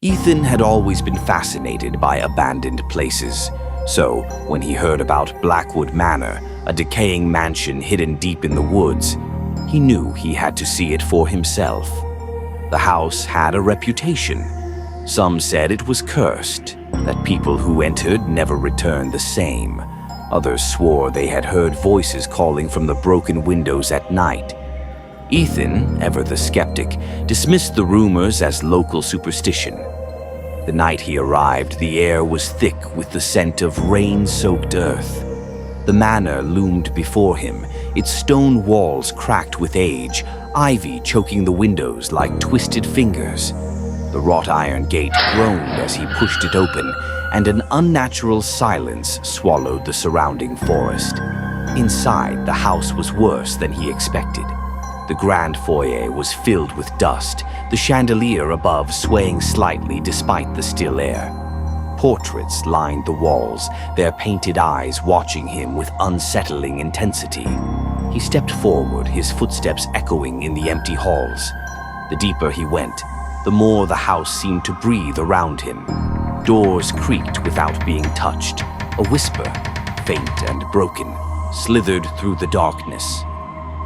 Ethan had always been fascinated by abandoned places, so when he heard about Blackwood Manor, a decaying mansion hidden deep in the woods, he knew he had to see it for himself. The house had a reputation. Some said it was cursed, that people who entered never returned the same. Others swore they had heard voices calling from the broken windows at night. Ethan, ever the skeptic, dismissed the rumors as local superstition. The night he arrived, the air was thick with the scent of rain-soaked earth. The manor loomed before him, its stone walls cracked with age, ivy choking the windows like twisted fingers. The wrought iron gate groaned as he pushed it open, and an unnatural silence swallowed the surrounding forest. Inside, the house was worse than he expected. The grand foyer was filled with dust, the chandelier above swaying slightly despite the still air. Portraits lined the walls, their painted eyes watching him with unsettling intensity. He stepped forward, his footsteps echoing in the empty halls. The deeper he went, the more the house seemed to breathe around him. Doors creaked without being touched. A whisper, faint and broken, slithered through the darkness.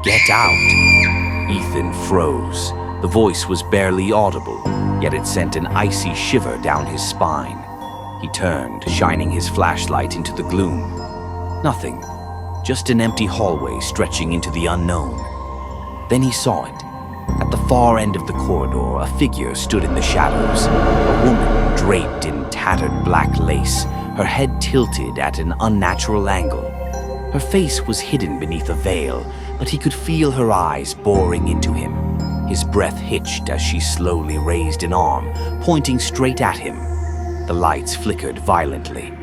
"Get out!" Ethan froze. The voice was barely audible, yet it sent an icy shiver down his spine. He turned, shining his flashlight into the gloom. Nothing, just an empty hallway stretching into the unknown. Then he saw it. At the far end of the corridor, a figure stood in the shadows. A woman draped in tattered black lace, her head tilted at an unnatural angle. Her face was hidden beneath a veil, but he could feel her eyes boring into him. His breath hitched as she slowly raised an arm, pointing straight at him. The lights flickered violently.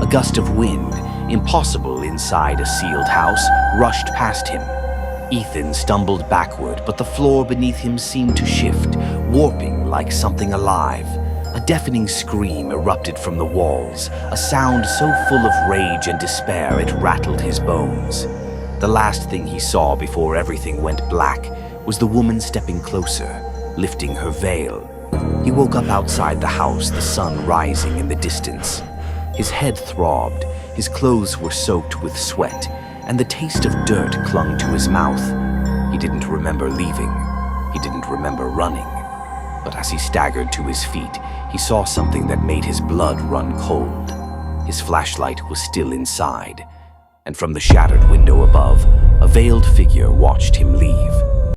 A gust of wind, impossible inside a sealed house, rushed past him. Ethan stumbled backward, but the floor beneath him seemed to shift, warping like something alive. A deafening scream erupted from the walls, a sound so full of rage and despair it rattled his bones. The last thing he saw before everything went black was the woman stepping closer, lifting her veil. He woke up outside the house, the sun rising in the distance. His head throbbed, his clothes were soaked with sweat, and the taste of dirt clung to his mouth. He didn't remember leaving. He didn't remember running. But as he staggered to his feet, he saw something that made his blood run cold. His flashlight was still inside, and from the shattered window above, a veiled figure watched him leave.